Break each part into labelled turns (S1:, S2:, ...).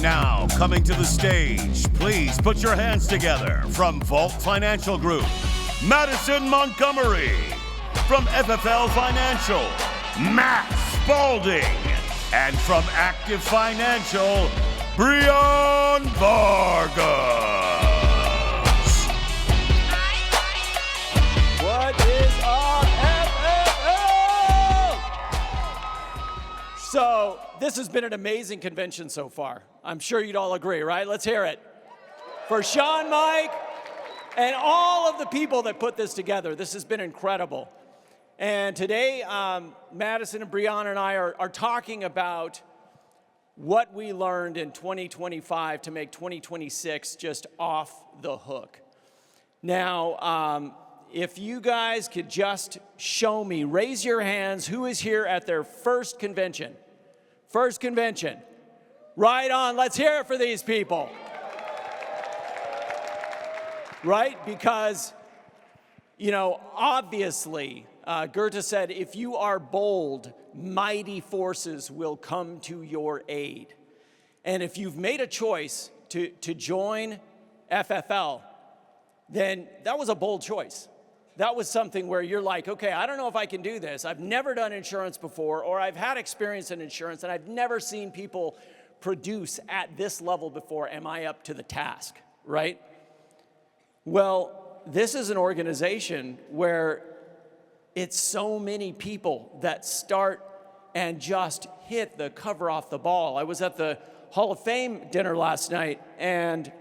S1: Now, coming to the stage, please put your hands together from Vault Financial Group, Madison Montgomery. From FFL Financial, Matt Spalding. And from Active Financial, Bion Vargas.
S2: What is up, FFL? So, this has been an amazing convention so far. I'm sure you'd all agree, right? Let's hear it. For Sean, Mike, and all of the people that put this together, this has been incredible. And today, Madison and Bion and I are talking about what we learned in 2025 to make 2026 just off the hook. Now, if you guys could just show me, raise your hands, who is here at their first convention? First convention. Right on, let's hear it for these people. Right, because, you know, obviously, Goethe said, if you are bold, mighty forces will come to your aid. And if you've made a choice to join FFL, then that was a bold choice. That was something where you're like, okay, I don't know if I can do this. I've never done insurance before, or I've had experience in insurance, and I've never seen people produce at this level before. Am I up to the task, right? Well, this is an organization where it's so many people that start and just hit the cover off the ball. I was at the Hall of Fame dinner last night, and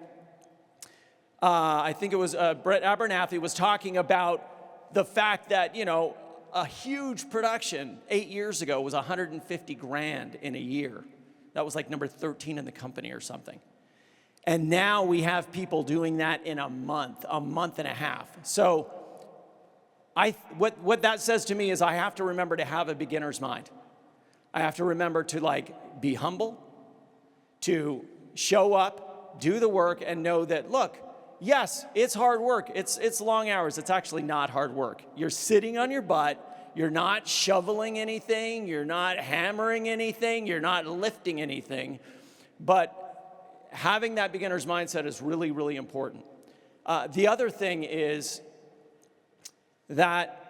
S2: I think it was Brett Abernathy was talking about the fact that, you know, a huge production 8 years ago was 150 grand in a year. That was like number 13 in the company or something. And now we have people doing that in a month and a half. So what that says to me is I have to remember to have a beginner's mind. I have to remember to like be humble, to show up, do the work, and know that, look, yes, it's hard work. It's long hours. It's actually not hard work. You're sitting on your butt. You're not shoveling anything. You're not hammering anything. You're not lifting anything. But having that beginner's mindset is really, really important. The other thing is that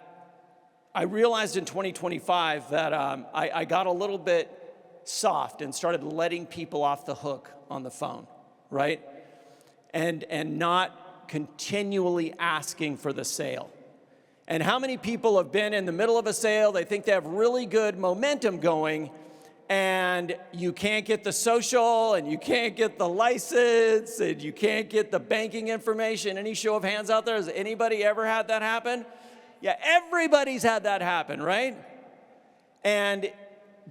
S2: I realized in 2025 that I got a little bit soft and started letting people off the hook on the phone, right? And not continually asking for the sale. And how many people have been in the middle of a sale, they think they have really good momentum going, and you can't get the social, and you can't get the license, and you can't get the banking information. Any show of hands out there? Has anybody ever had that happen? Yeah, everybody's had that happen, right? And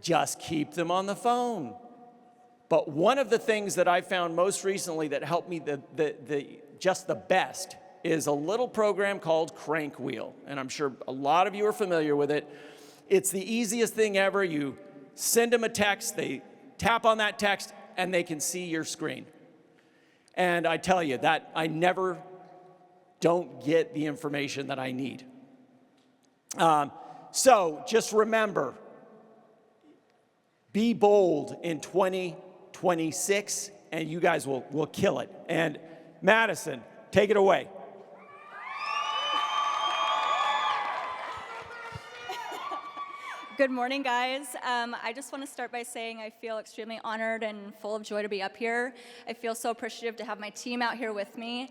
S2: just keep them on the phone. But one of the things that I found most recently that helped me just the best is a little program called Crank Wheel. And I'm sure a lot of you are familiar with it. It's the easiest thing ever. You send them a text, they tap on that text, and they can see your screen. And I tell you that I never don't get the information that I need. So just remember, be bold in 2026, and you guys will kill it. And Madison, take it away.
S3: Good morning, guys. I just want to start by saying I feel extremely honored and full of joy to be up here. I feel so appreciative to have my team out here with me.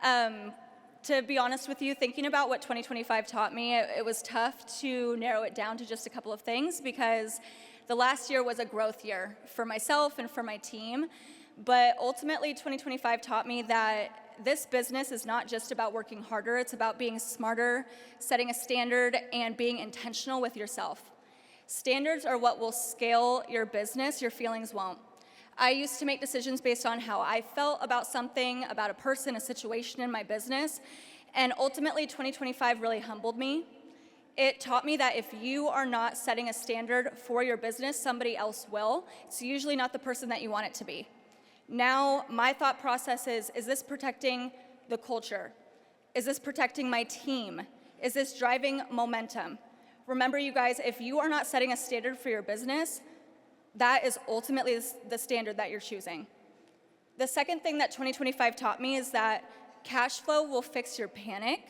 S3: To be honest with you, thinking about what 2025 taught me, it was tough to narrow it down to just a couple of things because the last year was a growth year for myself and for my team. But ultimately, 2025 taught me that this business is not just about working harder, it's about being smarter, setting a standard, and being intentional with yourself. Standards are what will scale your business, your feelings won't. I used to make decisions based on how I felt about something, about a person, a situation in my business, and ultimately 2025 really humbled me. It taught me that if you are not setting a standard for your business, somebody else will. It's usually not the person that you want it to be. Now, my thought process is this protecting the culture? Is this protecting my team? Is this driving momentum? Remember, you guys, if you are not setting a standard for your business, that is ultimately the standard that you're choosing. The second thing that 2025 taught me is that cash flow will fix your panic,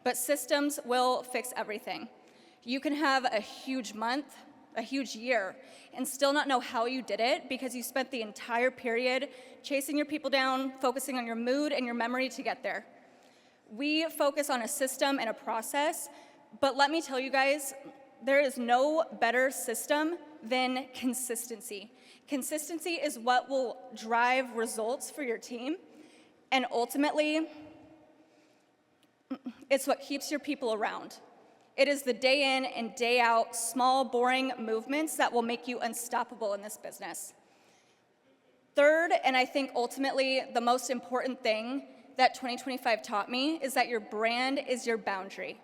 S3: but systems will fix everything. You can have a huge month, a huge year, and still not know how you did it because you spent the entire period chasing your people down, focusing on your mood and your memory to get there. We focus on a system and a process, but let me tell you guys, there is no better system than consistency. Consistency is what will drive results for your team, and ultimately, it's what keeps your people around. It is the day in and day out, small, boring movements that will make you unstoppable in this business. Third, and I think ultimately the most important thing that 2025 taught me is that your brand is your boundary.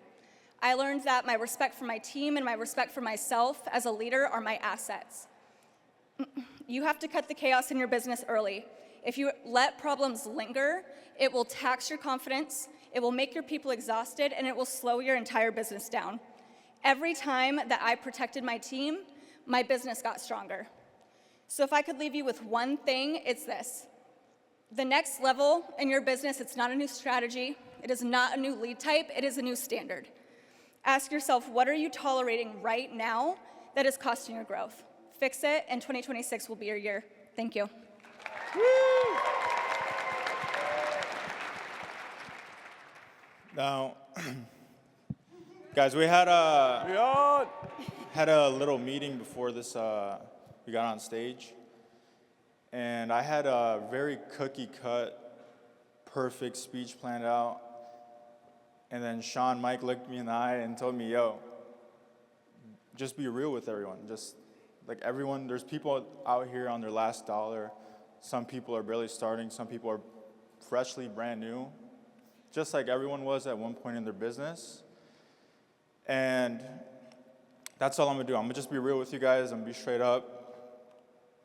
S3: I learned that my respect for my team and my respect for myself as a leader are my assets. You have to cut the chaos in your business early. If you let problems linger, it will tax your confidence, it will make your people exhausted, and it will slow your entire business down. Every time that I protected my team, my business got stronger. So if I could leave you with one thing, it's this. The next level in your business, it's not a new strategy, it is not a new lead type, it is a new standard. Ask yourself, what are you tolerating right now that is costing your growth? Fix it, and 2026 will be your year. Thank you.
S4: Now, guys, we had a little meeting before this. We got on stage, and I had a very cookie-cut, perfect speech planned out. And then Sean, Mike looked me in the eye and told me, "Yo, just be real with everyone. Just like everyone, there's people out here on their last dollar. Some people are barely starting. Some people are freshly brand new, just like everyone was at one point in their business." And that's all I'm gonna do. I'm gonna just be real with you guys. I'm gonna be straight up.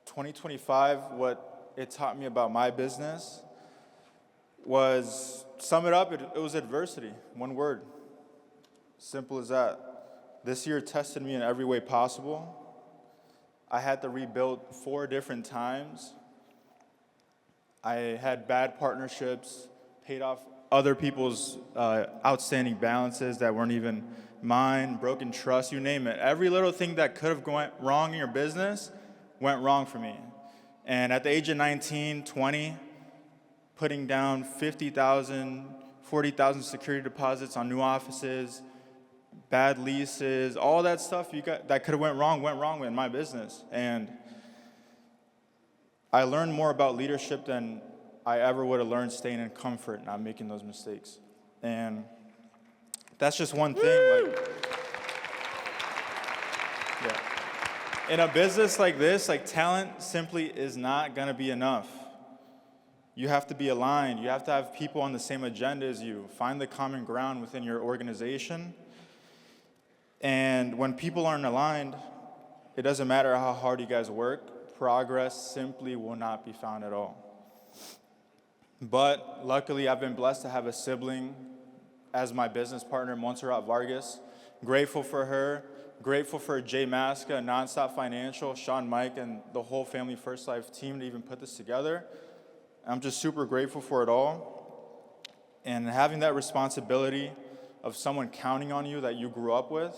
S4: 2025, what it taught me about my business was, sum it up, it was adversity. One word. Simple as that. This year tested me in every way possible. I had to rebuild 4 different times. I had bad partnerships, paid off other people's outstanding balances that weren't even mine, broken trust, you name it. Every little thing that could have gone wrong in your business went wrong for me. And at the age of 19, 20, putting down $50,000, $40,000 security deposits on new offices, bad leases, all that stuff that could have went wrong in my business. And I learned more about leadership than I ever would have learned staying in comfort, not making those mistakes. And that's just one thing. In a business like this, talent simply is not gonna be enough. You have to be aligned. You have to have people on the same agenda as you. Find the common ground within your organization. And when people aren't aligned, it doesn't matter how hard you guys work, progress simply will not be found at all. But luckily, I've been blessed to have a sibling as my business partner, Bion Vargas. Grateful for her. Grateful for Jay Masca, Nonstop Financial, Sean, Mike, and the whole Family First Life team to even put this together. I'm just super grateful for it all. And having that responsibility of someone counting on you that you grew up with,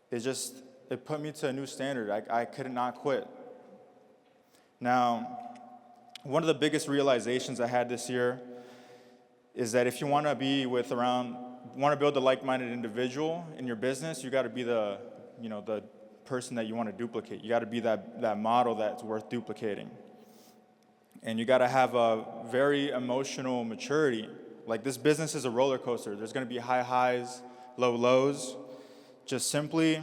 S4: it put me to a new standard. I could not quit. Now, one of the biggest realizations I had this year is that if you want to build a like-minded individual in your business, you got to be the person that you want to duplicate. You got to be that model that's worth duplicating. And you got to have a very emotional maturity. This business is a roller coaster. There's going to be high highs, low lows. Just simply,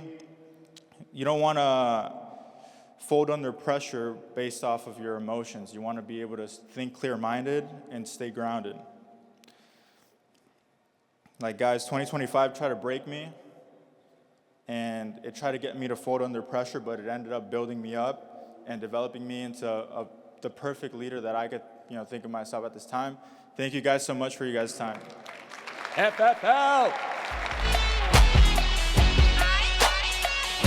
S4: you don't want to fold under pressure based off of your emotions. You want to be able to think clear-minded and stay grounded. Guys, 2025 tried to break me, and it tried to get me to fold under pressure, but it ended up building me up and developing me into the perfect leader that I could, think of myself at this time. Thank you guys so much for your guys' time.
S2: FFL!